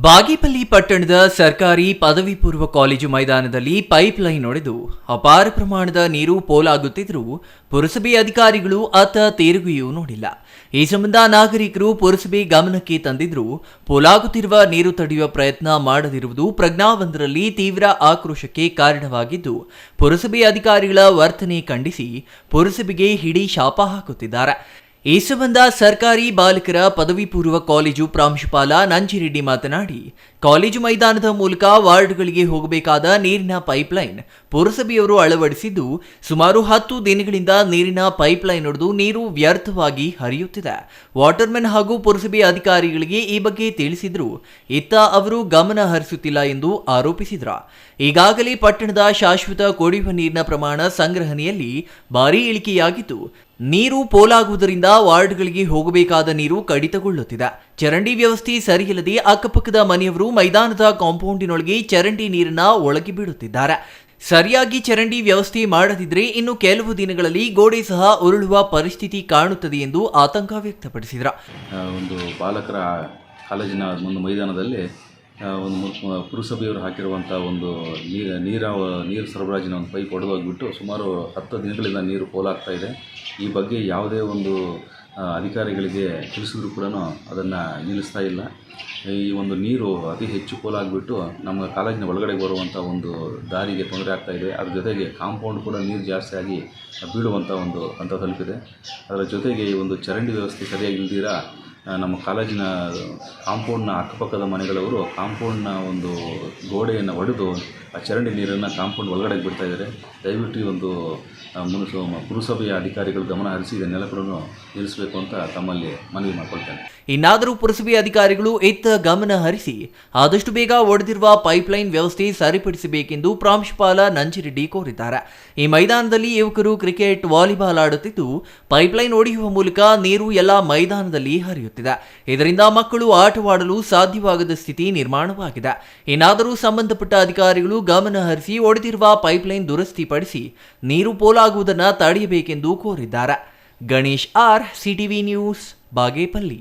ಬಾಗೇಪಲ್ಲಿ ಪಟ್ಟಣದ ಸರ್ಕಾರಿ ಪದವಿ ಪೂರ್ವ ಕಾಲೇಜು ಮೈದಾನದಲ್ಲಿ ಪೈಪ್ ಲೈನ್ ಒಡೆದು ಅಪಾರ ಪ್ರಮಾಣದ ನೀರು ಪೋಲಾಗುತ್ತಿದ್ದರೂ ಪುರಸಭೆ ಅಧಿಕಾರಿಗಳು ಅತ್ತ ತಿರುಗಿಯೂ ನೋಡಿಲ್ಲ. ಈ ಸಂಬಂಧ ನಾಗರಿಕರು ಪುರಸಭೆ ಗಮನಕ್ಕೆ ತಂದಿದ್ರೂ ಪೋಲಾಗುತ್ತಿರುವ ನೀರು ತಡೆಯುವ ಪ್ರಯತ್ನ ಮಾಡದಿರುವುದು ಪ್ರಜ್ಞಾವಂತರಲ್ಲಿ ತೀವ್ರ ಆಕ್ರೋಶಕ್ಕೆ ಕಾರಣವಾಗಿದ್ದು, ಪುರಸಭೆ ಅಧಿಕಾರಿಗಳ ವರ್ತನೆ ಖಂಡಿಸಿ ಪುರಸಭೆಗೆ ಹಿಡಿ ಶಾಪ ಹಾಕುತ್ತಿದ್ದಾರೆ. ಈ ಸಂಬಂಧ ಸರ್ಕಾರಿ ಬಾಲಕರ ಪದವಿ ಪೂರ್ವ ಕಾಲೇಜು ಪ್ರಾಂಶುಪಾಲ ನಂಜಿರೆಡ್ಡಿ ಮಾತನಾಡಿ, ಕಾಲೇಜು ಮೈದಾನದ ಮೂಲಕ ವಾರ್ಡ್ಗಳಿಗೆ ಹೋಗಬೇಕಾದ ನೀರಿನ ಪೈಪ್ಲೈನ್ ಪುರಸಭೆಯವರು ಅಳವಡಿಸಿದ್ದು, ಸುಮಾರು 10 ದಿನಗಳಿಂದ ನೀರಿನ ಪೈಪ್ಲೈನ್ ಒಡೆದು ನೀರು ವ್ಯರ್ಥವಾಗಿ ಹರಿಯುತ್ತಿದೆ. ವಾಟರ್ಮೆನ್ ಹಾಗೂ ಪುರಸಭೆ ಅಧಿಕಾರಿಗಳಿಗೆ ಈ ಬಗ್ಗೆ ತಿಳಿಸಿದ್ರು, ಇತ್ತ ಅವರು ಗಮನ ಹರಿಸುತ್ತಿಲ್ಲ ಎಂದು ಆರೋಪಿಸಿದ್ರು. ಈಗಾಗಲೇ ಪಟ್ಟಣದ ಶಾಶ್ವತ ಕುಡಿಯುವ ನೀರಿನ ಪ್ರಮಾಣ ಸಂಗ್ರಹಣೆಯಲ್ಲಿ ಭಾರೀ ಇಳಿಕೆಯಾಗಿದ್ದು, ನೀರು ಪೋಲಾಗುವುದರಿಂದ ವಾರ್ಡ್ಗಳಿಗೆ ಹೋಗಬೇಕಾದ ನೀರು ಕಡಿತಗೊಳ್ಳುತ್ತಿದೆ. ಚರಂಡಿ ವ್ಯವಸ್ಥೆ ಸರಿಯಿಲ್ಲದೆ ಅಕ್ಕಪಕ್ಕದ ಮನೆಯವರು ಮೈದಾನದ ಕಾಂಪೌಂಡಿನೊಳಗೆ ಚರಂಡಿ ನೀರನ್ನ ಒಳಗೆ ಬಿಡುತ್ತಿದ್ದಾರೆ. ಸರಿಯಾಗಿ ಚರಂಡಿ ವ್ಯವಸ್ಥೆ ಮಾಡದಿದ್ರೆ ಇನ್ನು ಕೆಲವು ದಿನಗಳಲ್ಲಿ ಗೋಡೆ ಸಹ ಉರುಳುವ ಪರಿಸ್ಥಿತಿ ಕಾಣುತ್ತದೆ ಎಂದು ಆತಂಕ ವ್ಯಕ್ತಪಡಿಸಿದರು. ಒಂದು ಬಾಲಕರ ಕಾಲೇಜಿನ ಒಂದು ಮೈದಾನದಲ್ಲಿ ಪುರಸಭೆಯವರು ಹಾಕಿರುವಂಥ ಒಂದು ನೀರು ಸರಬರಾಜಿನ ಒಂದು ಪೈಪ್ ಒಡೆದೋಗ್ಬಿಟ್ಟು ಸುಮಾರು 10 ದಿನಗಳಿಂದ ನೀರು ಪೋಲಾಗ್ತಾ ಇದೆ. ಈ ಬಗ್ಗೆ ಯಾವುದೇ ಒಂದು ಅಧಿಕಾರಿಗಳಿಗೆ ತಿಳಿಸಿದ್ರು ಕೂಡ ಅದನ್ನು ನಿಲ್ಲಿಸ್ತಾ ಇಲ್ಲ. ಈ ಒಂದು ನೀರು ಅತಿ ಹೆಚ್ಚು ಪೋಲಾಗಿಬಿಟ್ಟು ನಮ್ಮ ಕಾಲೇಜಿನ ಒಳಗಡೆ ಬರುವಂಥ ಒಂದು ದಾರಿಗೆ ತೊಂದರೆ ಆಗ್ತಾ ಇದೆ. ಅದ್ರ ಜೊತೆಗೆ ಕಾಂಪೌಂಡ್ ಕೂಡ ನೀರು ಜಾಸ್ತಿ ಆಗಿ ಬೀಳುವಂಥ ಒಂದು ಹಂತ ತಲುಪಿದೆ. ಅದರ ಜೊತೆಗೆ ಈ ಒಂದು ಚರಂಡಿ ವ್ಯವಸ್ಥೆ ಸರಿಯಾಗಿ ಇಲ್ದಿರ ನಮ್ಮ ಕಾಲೇಜಿನ ಕಾಂಪೌಂಡ್ನ ಅಕ್ಕಪಕ್ಕದ ಮನೆಗಳವರು ಕಾಂಪೌಂಡ್ನ ಒಂದು ಗೋಡೆಯನ್ನು ಒಡೆದು ಆ ಚರಂಡಿ ನೀರನ್ನು ಕಾಂಪೌಂಡ್ ಒಳಗಡೆ ಬಿಡ್ತಾ ಇದ್ದಾರೆ. ದಯವಿಟ್ಟು ಈ ಒಂದು ಪುರಸಭೆಯ ಅಧಿಕಾರಿಗಳು ಗಮನ ಹರಿಸಿ ಇದನ್ನೆಲ್ಲ ಕೂಡ ನಿಲ್ಲಿಸಬೇಕು ಅಂತ ತಮ್ಮಲ್ಲಿ ಮನವಿ ಮಾಡಿಕೊಳ್ತೇನೆ. ಇನ್ನಾದರೂ ಪುರಸಭೆ ಅಧಿಕಾರಿಗಳು ಇತ್ತ ಗಮನ ಹರಿಸಿ ಆದಷ್ಟು ಬೇಗ ಒಡೆದಿರುವ ಪೈಪ್ಲೈನ್ ವ್ಯವಸ್ಥೆ ಸರಿಪಡಿಸಬೇಕೆಂದು ಪ್ರಾಂಶುಪಾಲ ನಂಜಿರೆಡ್ಡಿ ಕೋರಿದ್ದಾರೆ. ಈ ಮೈದಾನದಲ್ಲಿ ಯುವಕರು ಕ್ರಿಕೆಟ್, ವಾಲಿಬಾಲ್ ಆಡುತ್ತಿದ್ದು, ಪೈಪ್ಲೈನ್ ಒಡೆಯುವ ಮೂಲಕ ನೀರು ಎಲ್ಲ ಮೈದಾನದಲ್ಲಿ ಹರಿಯುತ್ತಿದೆ. ಇದರಿಂದ ಮಕ್ಕಳು ಆಟವಾಡಲು ಸಾಧ್ಯವಾಗದ ಸ್ಥಿತಿ ನಿರ್ಮಾಣವಾಗಿದೆ. ಇನ್ನಾದರೂ ಸಂಬಂಧಪಟ್ಟ ಅಧಿಕಾರಿಗಳು ಗಮನ ಹರಿಸಿ ಒಡೆದಿರುವ ಪೈಪ್ಲೈನ್ ದುರಸ್ತಿಪಡಿಸಿ ನೀರು ಪೋಲಾಗುವುದನ್ನು ತಡೆಯಬೇಕೆಂದು ಕೋರಿದ್ದಾರೆ. Ganesh R, CTV news, Bagepalli.